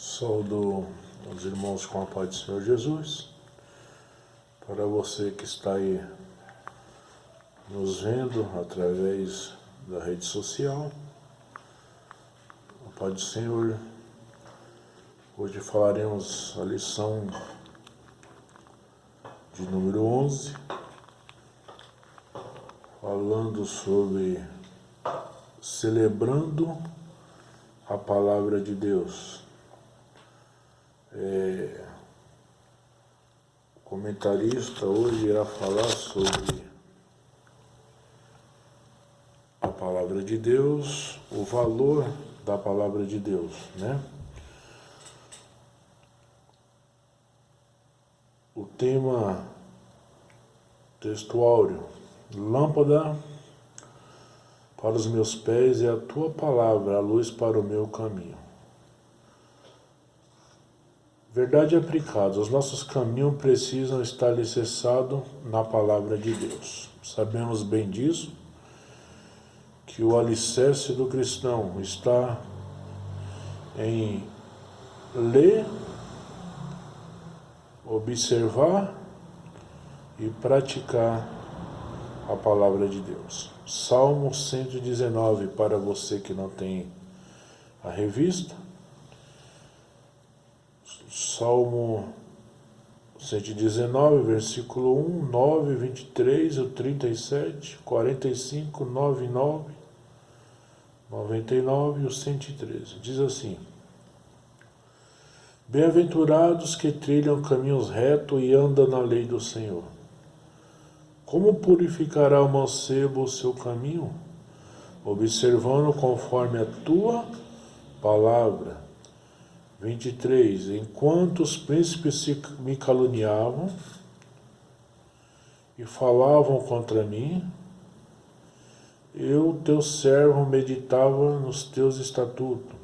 Saúdo os irmãos com a paz do Senhor Jesus. Para você que está aí nos vendo através da rede social, a paz do Senhor. Hoje falaremos a lição de número 11, falando sobre celebrando a palavra de Deus. O comentarista hoje irá falar sobre a palavra de Deus, o valor da palavra de Deus, né? O tema textuário: lâmpada para os meus pés é a tua palavra, a luz para o meu caminho. Verdade aplicada, os nossos caminhos precisam estar alicerçados na palavra de Deus. Sabemos bem disso, que o alicerce do cristão está em ler, observar e praticar a palavra de Deus. Salmo 119, para você que não tem a revista. Salmo 119, versículo 1, 9, 23, o 37, 45, 99, 99 e o 113. Diz assim: bem-aventurados que trilham caminhos retos e andam na lei do Senhor. Como purificará o mancebo o seu caminho? Observando conforme a tua palavra. 23. Enquanto os príncipes me caluniavam e falavam contra mim, eu, teu servo, meditava nos teus estatutos.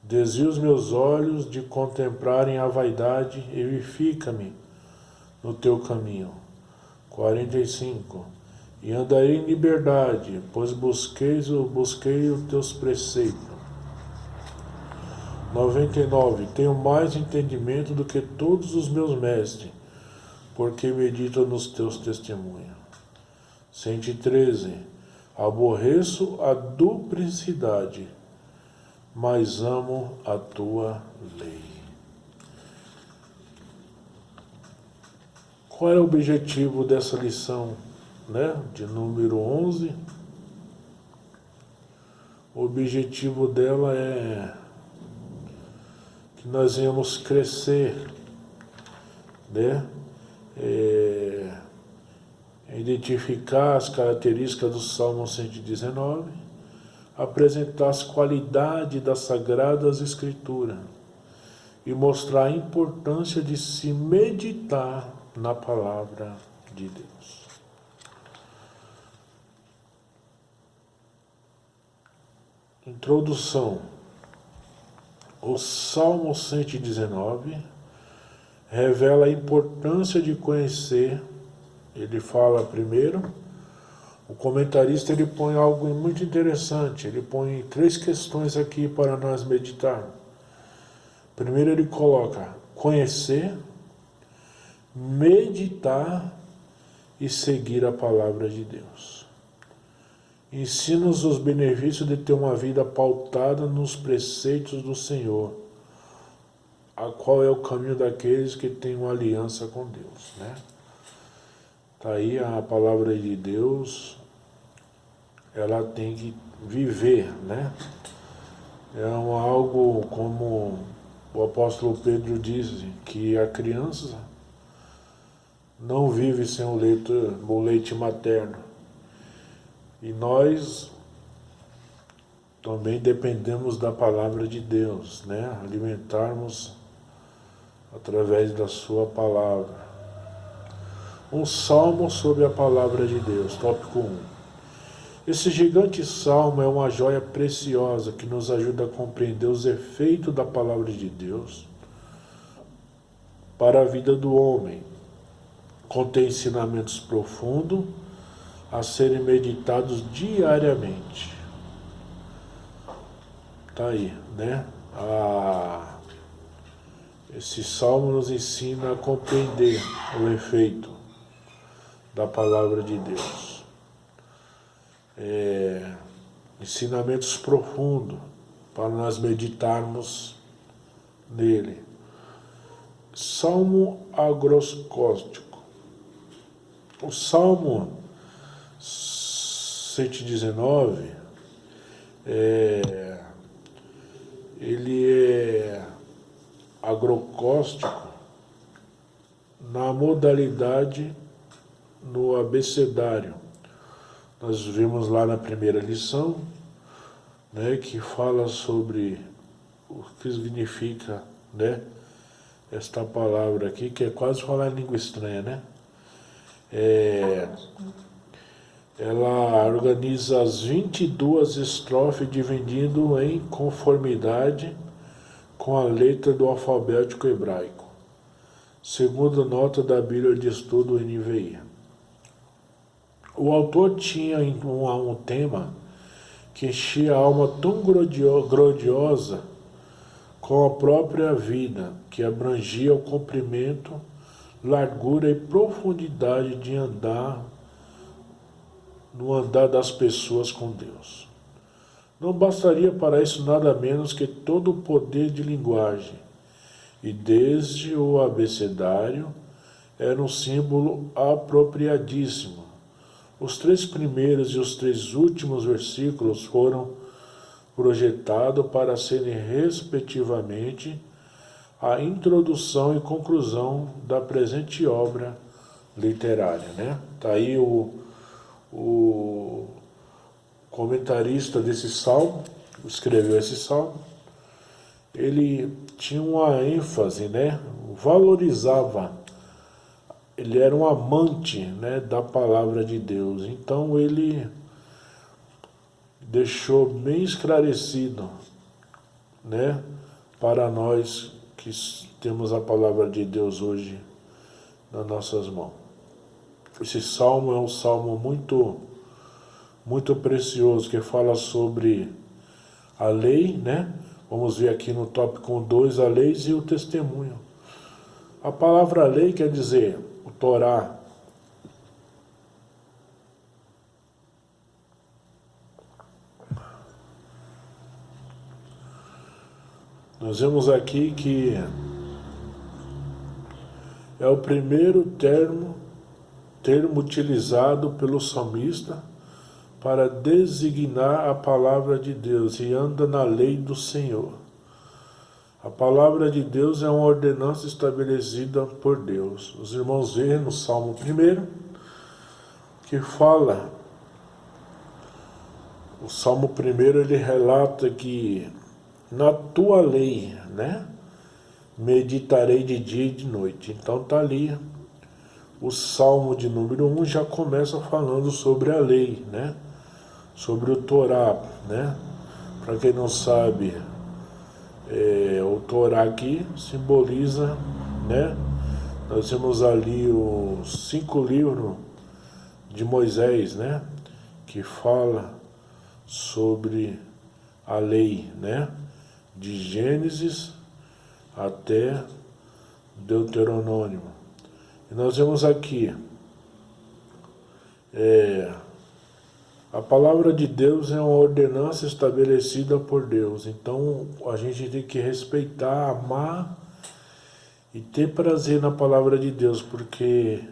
Desvia os meus olhos de contemplarem a vaidade e vivifica-me no teu caminho. 45. E andarei em liberdade, pois busquei os teus preceitos. 99. Tenho mais entendimento do que todos os meus mestres, porque medito nos teus testemunhos. 113. Aborreço a duplicidade, mas amo a tua lei. Qual é o objetivo dessa lição, de número 11? O objetivo dela é que nós venhamos crescer, identificar as características do Salmo 119, apresentar as qualidades das Sagradas Escrituras e mostrar a importância de se meditar na palavra de Deus. Introdução. O Salmo 119 revela a importância de conhecer. Ele fala primeiro, o comentarista ele põe algo muito interessante, ele põe 3 questões aqui para nós meditarmos. Primeiro ele coloca conhecer, meditar e seguir a palavra de Deus. Ensina-nos os benefícios de ter uma vida pautada nos preceitos do Senhor, a qual é o caminho daqueles que têm uma aliança com Deus, Tá aí a palavra de Deus, ela tem que viver, É algo como o apóstolo Pedro diz, que a criança não vive sem o leite materno. E nós também dependemos da palavra de Deus, alimentarmos através da sua palavra. Um salmo sobre a palavra de Deus, tópico 1. Esse gigante salmo é uma joia preciosa que nos ajuda a compreender os efeitos da palavra de Deus para a vida do homem. Contém ensinamentos profundos a serem meditados diariamente. Tá aí, Esse salmo nos ensina a compreender o efeito da palavra de Deus. Ensinamentos profundos para nós meditarmos nele. Salmo agrocóstico. O Salmo 119, ele é agrocóstico na modalidade no abecedário. Nós vimos lá na primeira lição, né, que fala sobre o que significa, né, esta palavra aqui, que é quase falar em língua estranha, né? Ela organiza as 22 estrofes dividindo em conformidade com a letra do alfabeto hebraico, segundo nota da Bíblia de Estudo NVI. O autor tinha um tema que enchia a alma tão grandiosa com a própria vida, que abrangia o comprimento, largura e profundidade de no andar das pessoas com Deus. Não bastaria para isso nada menos que todo o poder de linguagem, e desde o abecedário era um símbolo apropriadíssimo. Os 3 primeiros e os 3 últimos versículos foram projetados para serem, respectivamente, a introdução e conclusão da presente obra literária, né? Tá aí o comentarista desse salmo, escreveu esse salmo, ele tinha uma ênfase, né? Valorizava, ele era um amante, né, da palavra de Deus. Então ele deixou bem esclarecido, né, para nós que temos a palavra de Deus hoje nas nossas mãos. Esse salmo é um salmo muito precioso, que fala sobre a lei, né? Vamos ver aqui no tópico 2, a lei e o testemunho. A palavra lei quer dizer o Torá. Nós vemos aqui que é o primeiro termo utilizado pelo salmista para designar a palavra de Deus, e anda na lei do Senhor. A palavra de Deus é uma ordenança estabelecida por Deus. Os irmãos veem no Salmo 1 que fala, o Salmo 1 ele relata que na tua lei, né, meditarei de dia e de noite. Então está ali, o Salmo de número 1 já começa falando sobre a lei, né, sobre o Torá, né. Para quem não sabe, o Torá aqui simboliza, né, nós temos ali os 5 livros de Moisés, né, que fala sobre a lei, né, de Gênesis até Deuteronômio. E nós vemos aqui, a palavra de Deus é uma ordenança estabelecida por Deus. Então a gente tem que respeitar, amar e ter prazer na palavra de Deus, porque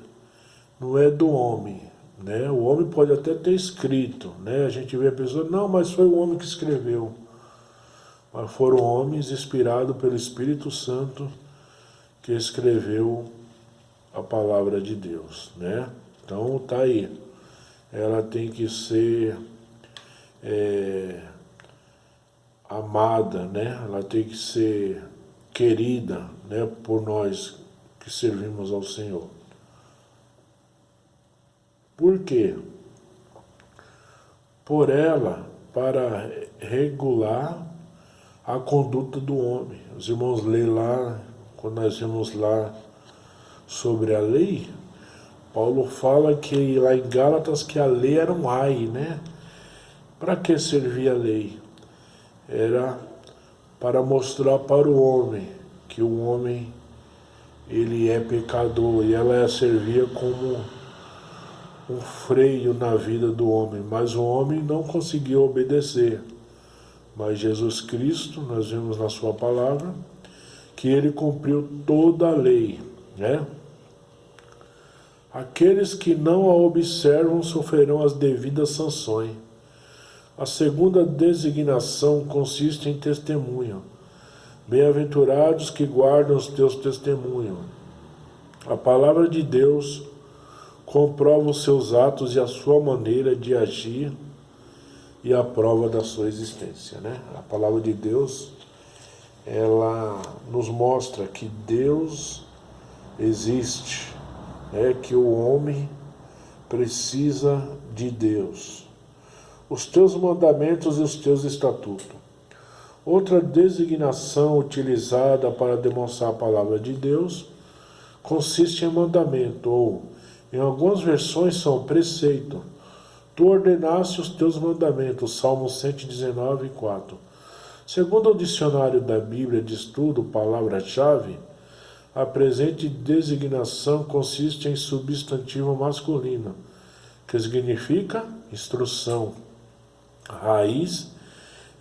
não é do homem, né? O homem pode até ter escrito, né? A gente vê a pessoa, não, mas foi o homem que escreveu. Mas foram homens inspirados pelo Espírito Santo que escreveu a palavra de Deus, né? Então tá aí. Ela tem que ser amada, né? Ela tem que ser querida, né, por nós que servimos ao Senhor. Por quê? Por ela, para regular a conduta do homem. Os irmãos lêem lá, quando nós vemos lá sobre a lei, Paulo fala que lá em Gálatas que a lei era um ai, né? Para que servia a lei? Era para mostrar para o homem que o homem ele é pecador, e ela servia como um freio na vida do homem, mas o homem não conseguiu obedecer. Mas Jesus Cristo, nós vemos na sua palavra, que ele cumpriu toda a lei, né? Aqueles que não a observam sofrerão as devidas sanções. A segunda designação consiste em testemunho. Bem-aventurados que guardam os teus testemunhos. A palavra de Deus comprova os seus atos e a sua maneira de agir e a prova da sua existência, né? A palavra de Deus, ela nos mostra que Deus existe, né? Que o homem precisa de Deus. Os teus mandamentos e os teus estatutos. Outra designação utilizada para demonstrar a palavra de Deus consiste em mandamento, ou, em algumas versões, são preceito. Tu ordenaste os teus mandamentos, Salmo 119, 4. Segundo o dicionário da Bíblia de Estudo, palavra-chave, a presente designação consiste em substantivo masculino, que significa instrução. Raiz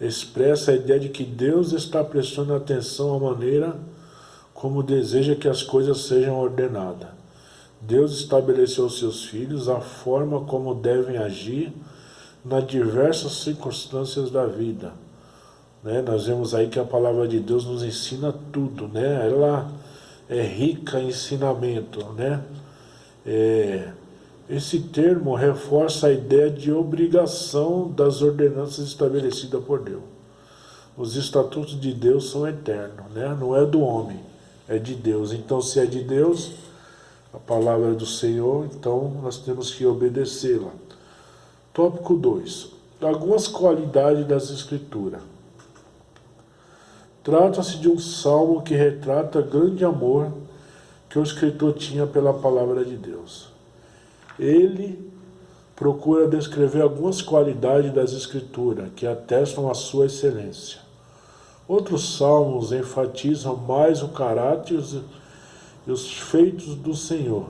expressa a ideia de que Deus está prestando atenção à maneira como deseja que as coisas sejam ordenadas. Deus estabeleceu seus filhos a forma como devem agir nas diversas circunstâncias da vida, né? Nós vemos aí que a palavra de Deus nos ensina tudo, né? Ela é rica em ensinamento, né? Esse termo reforça a ideia de obrigação das ordenanças estabelecidas por Deus. Os estatutos de Deus são eternos, né? Não é do homem, é de Deus. Então, se é de Deus, a palavra é do Senhor, então nós temos que obedecê-la. Tópico 2. Algumas qualidades das Escrituras. Trata-se de um salmo que retrata grande amor que o escritor tinha pela palavra de Deus. Ele procura descrever algumas qualidades das Escrituras que atestam a sua excelência. Outros salmos enfatizam mais o caráter e os feitos do Senhor.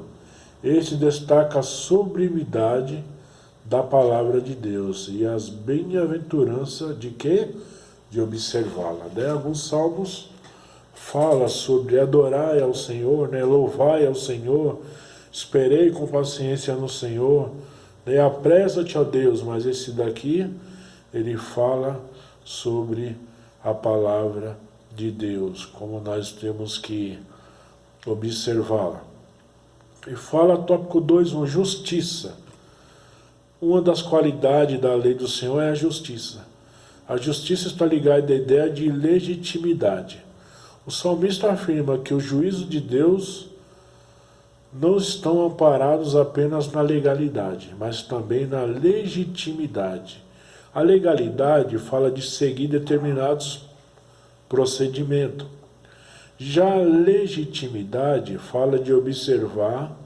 Este destaca a sublimidade da palavra de Deus e as bem-aventuranças de quê? De observá-la. Né? Alguns salmos falam sobre adorar ao Senhor, né? Louvar ao Senhor, esperei com paciência no Senhor, né? Apressa-te, ó Deus, mas esse daqui, ele fala sobre a palavra de Deus, como nós temos que observá-la. E fala, tópico 2, justiça. Uma das qualidades da lei do Senhor é a justiça. A justiça está ligada à ideia de legitimidade. O salmista afirma que o juízo de Deus não estão amparados apenas na legalidade, mas também na legitimidade. A legalidade fala de seguir determinados procedimentos. Já a legitimidade fala de observar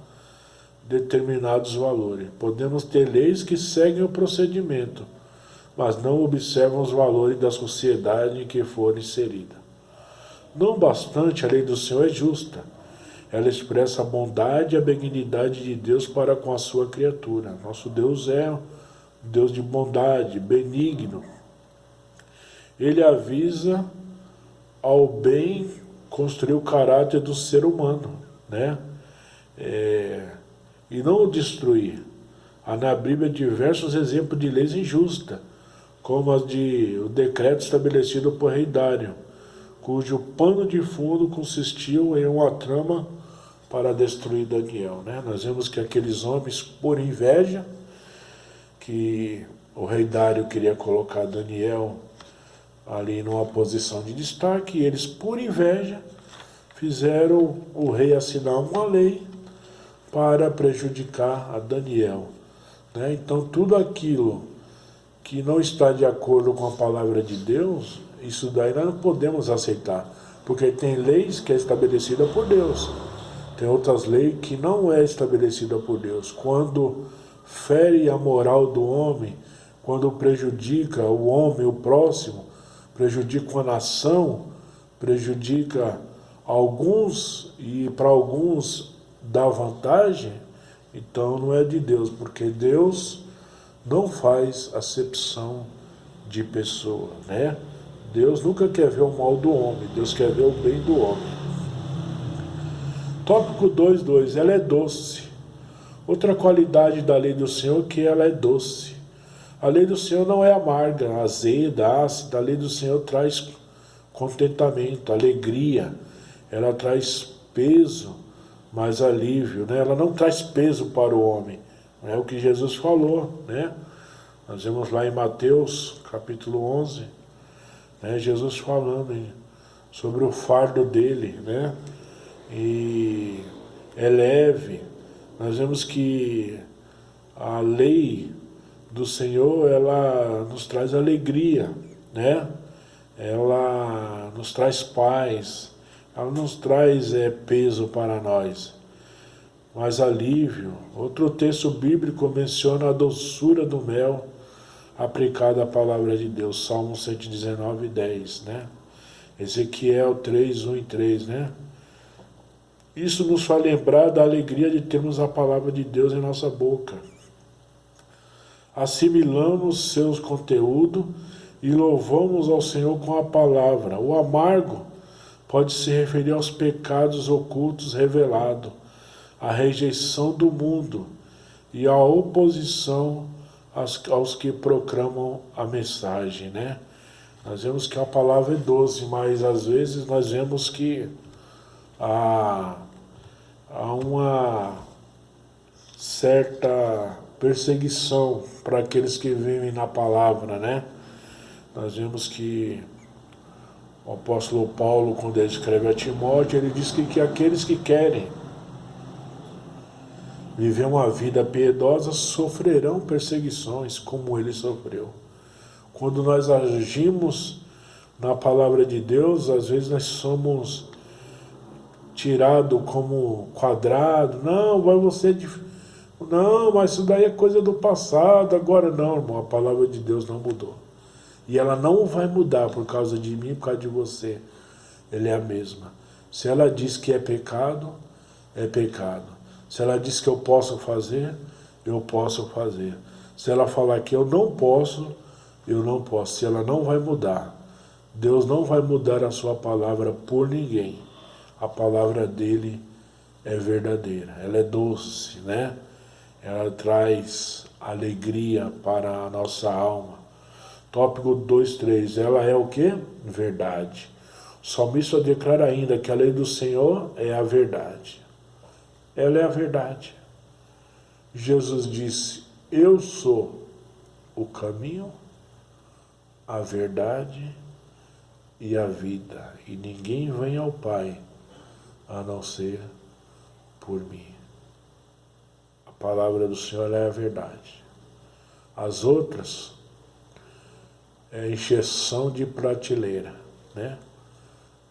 determinados valores. Podemos ter leis que seguem o procedimento, mas não observam os valores da sociedade em que foram inseridas. Não bastante, a lei do Senhor é justa. Ela expressa a bondade e a benignidade de Deus para com a sua criatura. Nosso Deus é um Deus de bondade, benigno. Ele avisa ao bem construir o caráter do ser humano, né? E não o destruir. Há na Bíblia diversos exemplos de leis injustas, como as de o decreto estabelecido por rei Dário, cujo pano de fundo consistiu em uma trama para destruir Daniel, né? Nós vemos que aqueles homens, por inveja, que o rei Dário queria colocar Daniel ali numa posição de destaque, e eles, por inveja, fizeram o rei assinar uma lei para prejudicar a Daniel, né? Então, tudo aquilo que não está de acordo com a palavra de Deus, isso daí nós não podemos aceitar, porque tem leis que é estabelecida por Deus, tem outras leis que não é estabelecida por Deus. Quando fere a moral do homem, quando prejudica o homem, o próximo, prejudica uma nação, prejudica alguns e para alguns dá vantagem, então não é de Deus, porque Deus não faz acepção de pessoa, né? Deus nunca quer ver o mal do homem, Deus quer ver o bem do homem. Tópico 2.2, ela é doce. Outra qualidade da lei do Senhor é que ela é doce. A lei do Senhor não é amarga, azeda, ácida. A lei do Senhor traz contentamento, alegria. Ela traz peso, mas alívio, né? Ela não traz peso para o homem. É o que Jesus falou, né? Nós vemos lá em Mateus, capítulo 11, né? Jesus falando sobre o fardo dele, né? E é leve. Nós vemos que a lei do Senhor, ela nos traz alegria, né? Ela nos traz paz, ela nos traz peso para nós, mas alívio. Outro texto bíblico menciona a doçura do mel aplicada à palavra de Deus, Salmo 119:10, né? Ezequiel 3:1 e 3, né? Isso nos faz lembrar da alegria de termos a palavra de Deus em nossa boca. Assimilamos seus conteúdos e louvamos ao Senhor com a palavra. O amargo pode se referir aos pecados ocultos revelados, à rejeição do mundo e à oposição aos que proclamam a mensagem, né? Nós vemos que a palavra é doce, mas às vezes nós vemos que há uma certa perseguição para aqueles que vivem na palavra, né? Nós vemos que o apóstolo Paulo, quando ele escreve a Timóteo, ele diz que aqueles que querem viver uma vida piedosa sofrerão perseguições, como ele sofreu. Quando nós agimos na palavra de Deus, às vezes nós somos tirados como quadrado. Não, vai você... Não, mas isso daí é coisa do passado. Agora não, irmão, a palavra de Deus não mudou. E ela não vai mudar por causa de mim, por causa de você. Ela é a mesma. Se ela diz que é pecado, é pecado. Se ela diz que eu posso fazer, eu posso fazer. Se ela falar que eu não posso, eu não posso. Se ela não vai mudar. Deus não vai mudar a sua palavra por ninguém. A palavra dele é verdadeira. Ela é doce, né? Ela traz alegria para a nossa alma. Tópico 2.3. Ela é o quê? Verdade. O salmista declara ainda que a lei do Senhor é a verdade. Ela é a verdade. Jesus disse: eu sou o caminho, a verdade e a vida. E ninguém vem ao Pai a não ser por mim. A palavra do Senhor é a verdade. As outras é encheção de prateleira, né?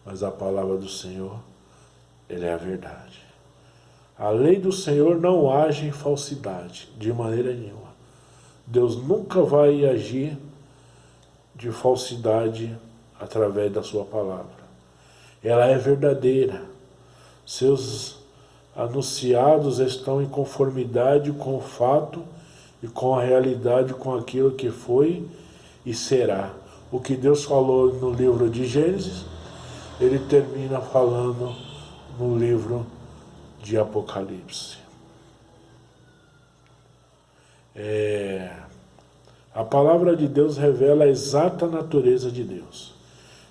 Mas a palavra do Senhor, ele é a verdade. A lei do Senhor não age em falsidade, de maneira nenhuma. Deus nunca vai agir de falsidade através da sua palavra. Ela é verdadeira. Seus anunciados estão em conformidade com o fato e com a realidade, com aquilo que foi e será. O que Deus falou no livro de Gênesis, ele termina falando no livro de Apocalipse. A palavra de Deus revela a exata natureza de Deus,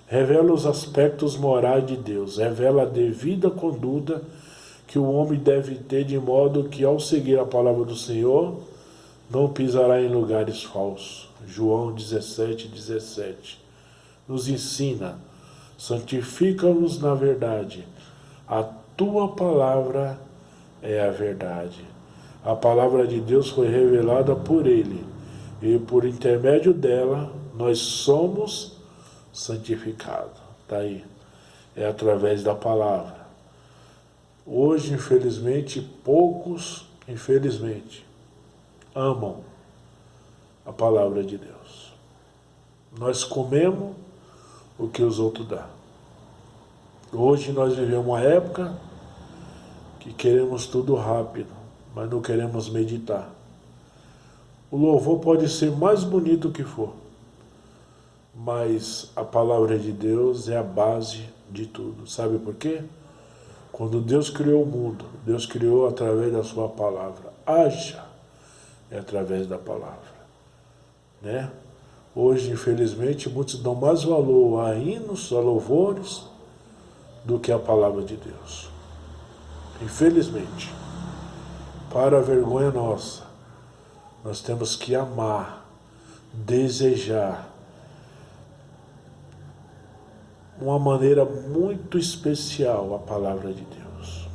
revela os aspectos morais de Deus, revela a devida conduta que o homem deve ter, de modo que, ao seguir a palavra do Senhor, não pisará em lugares falsos. João 17:17 nos ensina: santifica-nos na verdade, a tua palavra é a verdade. A palavra de Deus foi revelada por ele, e por intermédio dela nós somos santificados. Está aí. É através da palavra. Hoje, infelizmente, poucos, amam a palavra de Deus. Nós comemos o que os outros dão. Hoje nós vivemos uma época que queremos tudo rápido, mas não queremos meditar. O louvor pode ser mais bonito que for, mas a palavra de Deus é a base de tudo. Sabe por quê? Quando Deus criou o mundo, Deus criou através da sua palavra. Haja é através da palavra, né? Hoje, infelizmente, muitos dão mais valor a hinos, a louvores, do que a palavra de Deus. Infelizmente, para a vergonha nossa, nós temos que amar, desejar, uma maneira muito especial a palavra de Deus.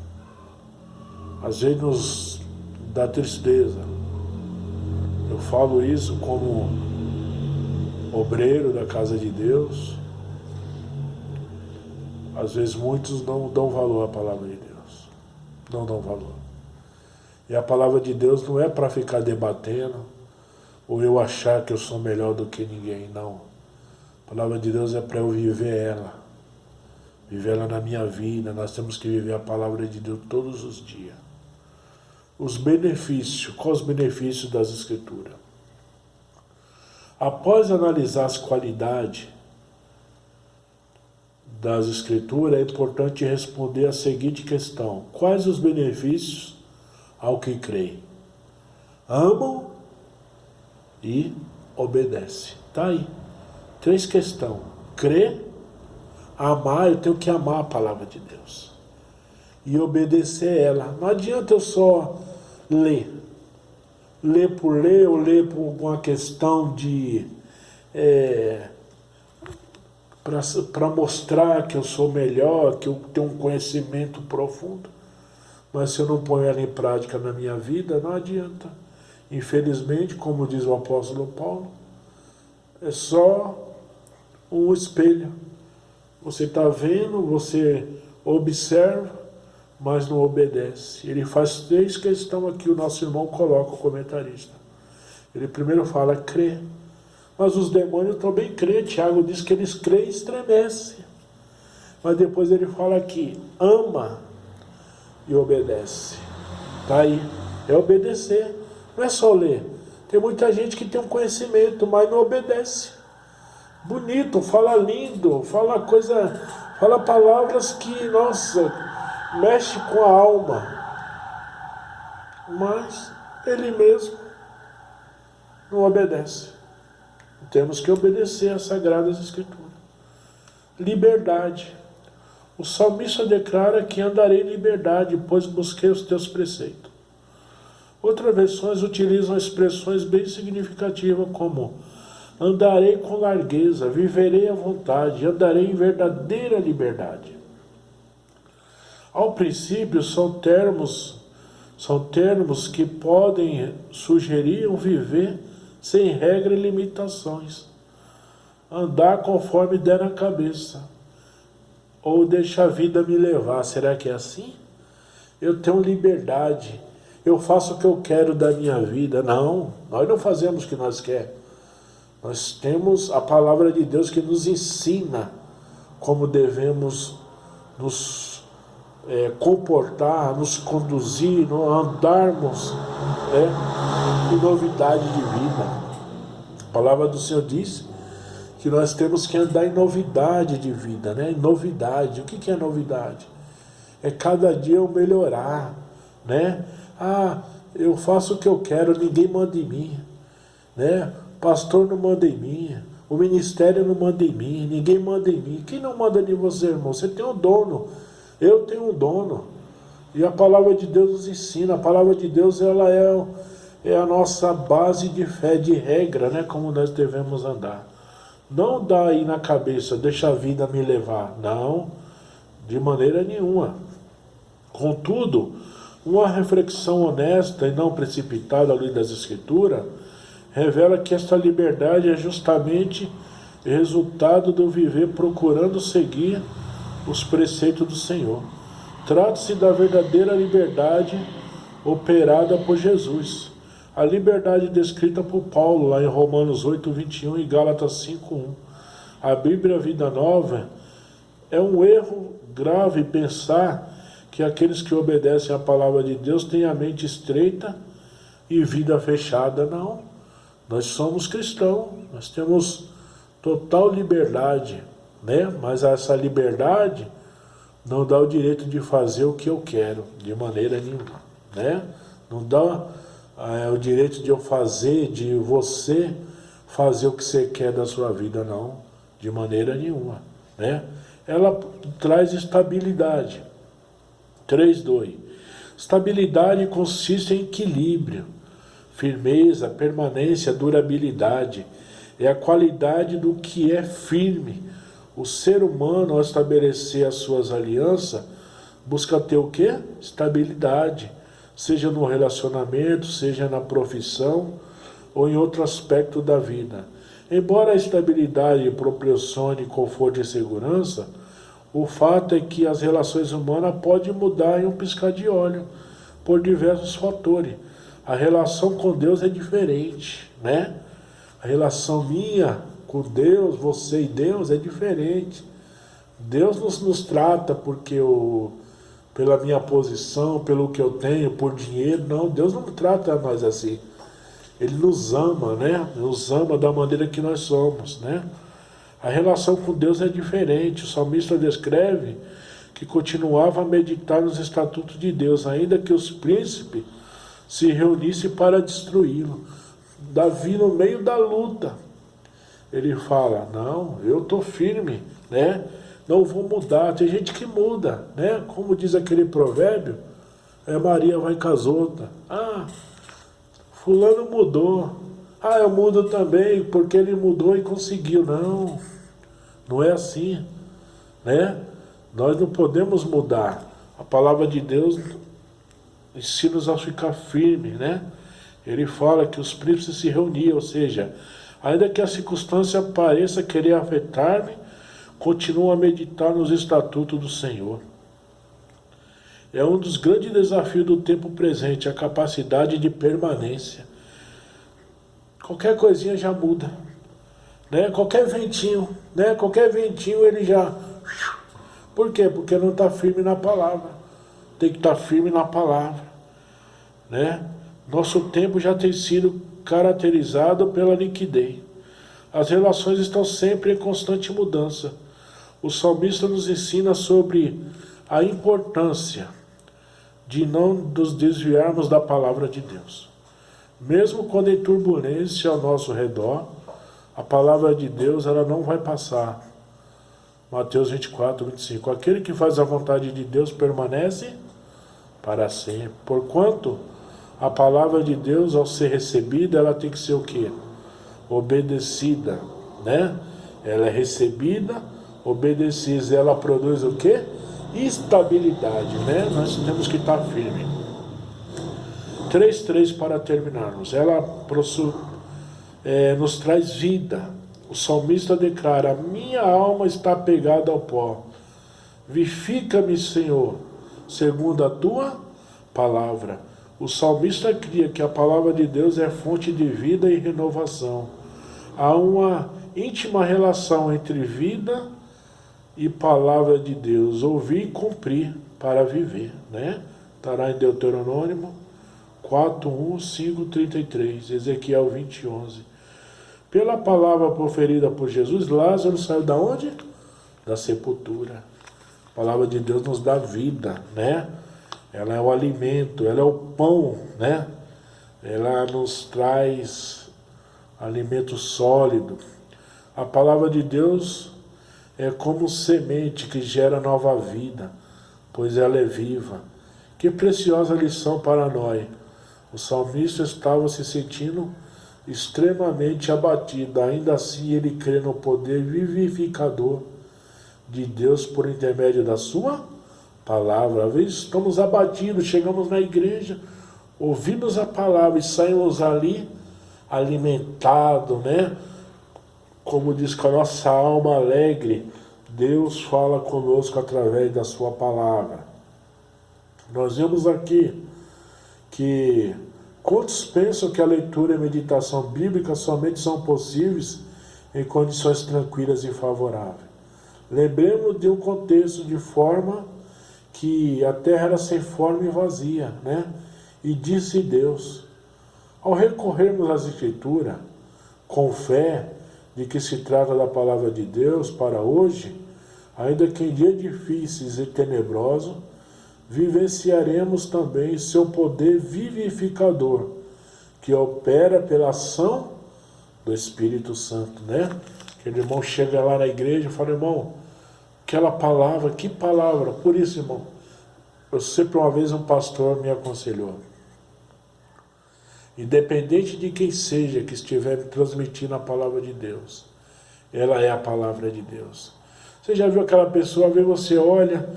Às vezes nos dá tristeza. Eu falo isso como obreiro da casa de Deus. Às vezes muitos não dão valor à palavra de Deus. Não dão valor. E a palavra de Deus não é para ficar debatendo, ou eu achar que eu sou melhor do que ninguém, não. A palavra de Deus é para eu viver ela. Viver ela na minha vida. Nós temos que viver a palavra de Deus todos os dias. Os benefícios. Quais os benefícios das Escrituras? Após analisar as qualidades das Escrituras, é importante responder a seguinte questão: quais os benefícios ao que creem? Amam e obedecem. Está aí. 3 questões. Crer, amar, eu tenho que amar a palavra de Deus. E obedecer ela. Não adianta eu só ler. Ler por ler, ou ler por uma questão de... para mostrar que eu sou melhor, que eu tenho um conhecimento profundo. Mas se eu não ponho ela em prática na minha vida, não adianta. Infelizmente, como diz o apóstolo Paulo, é só um espelho. Você está vendo, você observa, mas não obedece. Ele faz 3 questões aqui, o nosso irmão coloca, o comentarista. Ele primeiro fala, crê. Mas os demônios também crêem. Tiago diz que eles creem e estremecem. Mas depois ele fala aqui, ama e obedece. Está aí. É obedecer. Não é só ler. Tem muita gente que tem um conhecimento, mas não obedece. Bonito, fala lindo, fala palavras que, nossa, mexe com a alma. Mas ele mesmo não obedece. Temos que obedecer às Sagradas Escrituras. Liberdade. O salmista declara que andarei em liberdade, pois busquei os teus preceitos. Outras versões utilizam expressões bem significativas como andarei com largueza, viverei à vontade, andarei em verdadeira liberdade. Ao princípio, são termos que podem sugerir um viver sem regra e limitações. Andar conforme der na cabeça. Ou deixa a vida me levar. Será que é assim? Eu tenho liberdade. Eu faço o que eu quero da minha vida. Não, nós não fazemos o que nós queremos. Nós temos a palavra de Deus que nos ensina como devemos nos comportar, nos conduzir, andarmos em novidade de vida. A palavra do Senhor diz que nós temos que andar em novidade de vida, né? Novidade. O que é novidade? É cada dia eu melhorar, né? Eu faço o que eu quero, ninguém manda em mim, né? Pastor não manda em mim, o ministério não manda em mim, ninguém manda em mim. Quem não manda em você, irmão? Você tem um dono, eu tenho um dono. E a palavra de Deus nos ensina, a palavra de Deus ela é a nossa base de fé, de regra, né? Como nós devemos andar. Não dá aí na cabeça, deixa a vida me levar. Não, de maneira nenhuma. Contudo, uma reflexão honesta e não precipitada à luz das Escrituras revela que esta liberdade é justamente resultado de eu viver procurando seguir os preceitos do Senhor. Trata-se da verdadeira liberdade operada por Jesus. A liberdade descrita por Paulo lá em Romanos 8, 21 e Gálatas 5, 1. a Bíblia Vida Nova, é um erro grave pensar que aqueles que obedecem à palavra de Deus têm a mente estreita e vida fechada. Não. Nós somos cristãos, nós temos total liberdade, né? Mas essa liberdade não dá o direito de fazer o que eu quero, de maneira nenhuma, né? Não dá o direito de eu fazer, de você fazer o que você quer da sua vida, não, de maneira nenhuma, né? Ela traz estabilidade. 3:2. Estabilidade consiste em equilíbrio, firmeza, permanência, durabilidade. É a qualidade do que é firme. O ser humano, ao estabelecer as suas alianças, busca ter o quê? Estabilidade. Seja no relacionamento, seja na profissão ou em outro aspecto da vida. Embora a estabilidade proporcione conforto e segurança, o fato é que as relações humanas podem mudar em um piscar de olho, por diversos fatores. A relação com Deus é diferente, né? A relação minha com Deus, você e Deus, é diferente. Deus nos trata porque pela minha posição, pelo que eu tenho, por dinheiro. Não, Deus não trata nós assim. Ele nos ama, né? Nos ama da maneira que nós somos, né? A relação com Deus é diferente. O salmista descreve que continuava a meditar nos estatutos de Deus, ainda que os príncipes se reunissem para destruí-lo. Davi, no meio da luta, ele fala, não, eu estou firme, né? Não vou mudar. Tem gente que muda, né? Como diz aquele provérbio, Maria vai com as outras. Fulano mudou. Eu mudo também, porque ele mudou e conseguiu. Não, não é assim, né? Nós não podemos mudar. A palavra de Deus ensina-nos a ficar firme, né? Ele fala que os príncipes se reuniam, ou seja, ainda que a circunstância pareça querer afetar-me, continuo a meditar nos estatutos do Senhor. É um dos grandes desafios do tempo presente, a capacidade de permanência. Qualquer coisinha já muda, né? Qualquer ventinho, né? Qualquer ventinho ele já... Por quê? Porque não está firme na palavra. Tem que estar firme na palavra, né? Nosso tempo já tem sido caracterizado pela liquidez. As relações estão sempre em constante mudança. O salmista nos ensina sobre a importância de não nos desviarmos da palavra de Deus. Mesmo quando em turbulência ao nosso redor, a palavra de Deus ela não vai passar. Mateus 24:25. Aquele que faz a vontade de Deus permanece para sempre. Porquanto a palavra de Deus, ao ser recebida, ela tem que ser o quê? Obedecida, né? Ela é recebida, obedecida. Ela produz o quê? Estabilidade, né? Nós temos que estar firme. 3:3 para terminarmos. Ela nos traz vida. O salmista declara: minha alma está pegada ao pó. Vivifica-me, Senhor, segundo a tua palavra. O salmista cria que a palavra de Deus é fonte de vida e renovação. Há uma íntima relação entre vida e palavra de Deus. Ouvir e cumprir para viver, né? Estará em Deuteronômio 4:1, 5:33, Ezequiel 20:11. Pela palavra proferida por Jesus, Lázaro saiu da onde? Da sepultura. A palavra de Deus nos dá vida, né? Ela é o alimento, ela é o pão, né? Ela nos traz alimento sólido. A palavra de Deus é como semente que gera nova vida, pois ela é viva. Que preciosa lição para nós. O salmista estava se sentindo extremamente abatido, ainda assim ele crê no poder vivificador de Deus por intermédio da sua palavra. Às vezes estamos abatidos, chegamos na igreja, ouvimos a palavra e saímos ali alimentados, né? Como diz, com a nossa alma alegre, Deus fala conosco através da sua palavra. Nós vemos aqui que quantos pensam que a leitura e a meditação bíblica somente são possíveis em condições tranquilas e favoráveis. Lembremos de um contexto de forma que a terra era sem forma e vazia, né? E disse Deus. Ao recorrermos às Escrituras, com fé de que se trata da palavra de Deus para hoje, ainda que em dias difíceis e tenebrosos, vivenciaremos também seu poder vivificador, que opera pela ação do Espírito Santo, né? Aquele irmão chega lá na igreja e fala, irmão, aquela palavra, que palavra? Por isso, irmão, eu sempre uma vez um pastor me aconselhou, independente de quem seja que estiver transmitindo a palavra de Deus, ela é a palavra de Deus. Você já viu aquela pessoa, às vezes você olha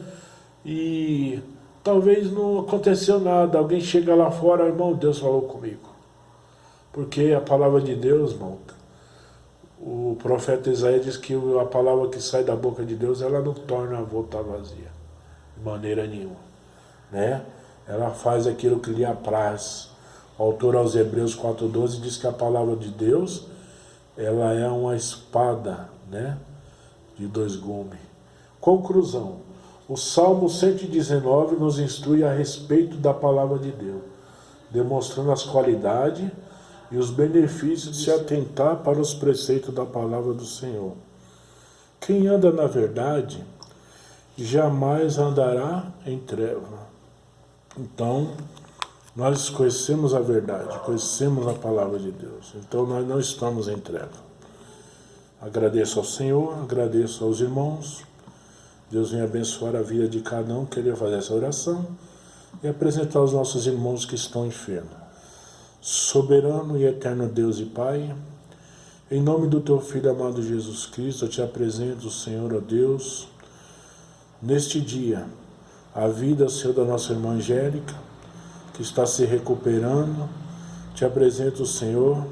e talvez não aconteceu nada, alguém chega lá fora, irmão, Deus falou comigo. Porque a palavra de Deus, irmão, o profeta Isaías diz que a palavra que sai da boca de Deus, ela não torna a voltar vazia, de maneira nenhuma, né? Ela faz aquilo que lhe apraz. O autor aos Hebreus 4,12 diz que a palavra de Deus, ela é uma espada, né, de dois gumes. Conclusão. O Salmo 119 nos instrui a respeito da palavra de Deus, demonstrando as qualidades e os benefícios de se atentar para os preceitos da palavra do Senhor. Quem anda na verdade, jamais andará em treva. Então, nós conhecemos a verdade, conhecemos a palavra de Deus. Então, nós não estamos em treva. Agradeço ao Senhor, agradeço aos irmãos. Deus venha abençoar a vida de cada um, querer fazer essa oração e apresentar os nossos irmãos que estão enfermos. Soberano e eterno Deus e Pai, em nome do Teu Filho amado Jesus Cristo, eu te apresento, Senhor, ó Deus, neste dia, a vida, Senhor, da nossa irmã Angélica, que está se recuperando. Te apresento, Senhor,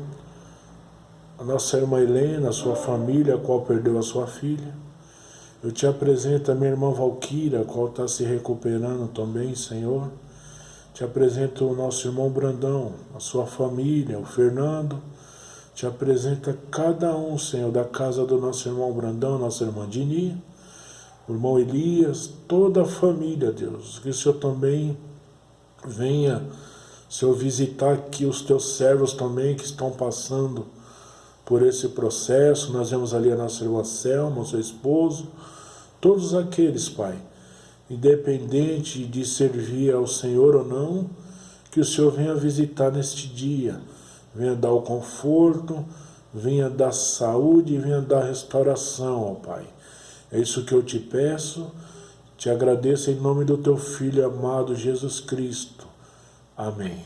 a nossa irmã Helena, a sua família, a qual perdeu a sua filha. Eu te apresento a minha irmã Valquíria, a qual está se recuperando também, Senhor. Te apresento o nosso irmão Brandão, a sua família, o Fernando. Te apresento a cada um, Senhor, da casa do nosso irmão Brandão, nossa irmã Dini, o irmão Elias, toda a família, Deus. Que o Senhor também venha, Senhor, visitar aqui os teus servos também que estão passando por esse processo. Nós vemos ali a nossa irmã Selma, o seu esposo, todos aqueles, Pai, independente de servir ao Senhor ou não, que o Senhor venha visitar neste dia, venha dar o conforto, venha dar saúde, venha dar restauração, ó Pai. É isso que eu te peço, te agradeço em nome do teu Filho amado Jesus Cristo. Amém.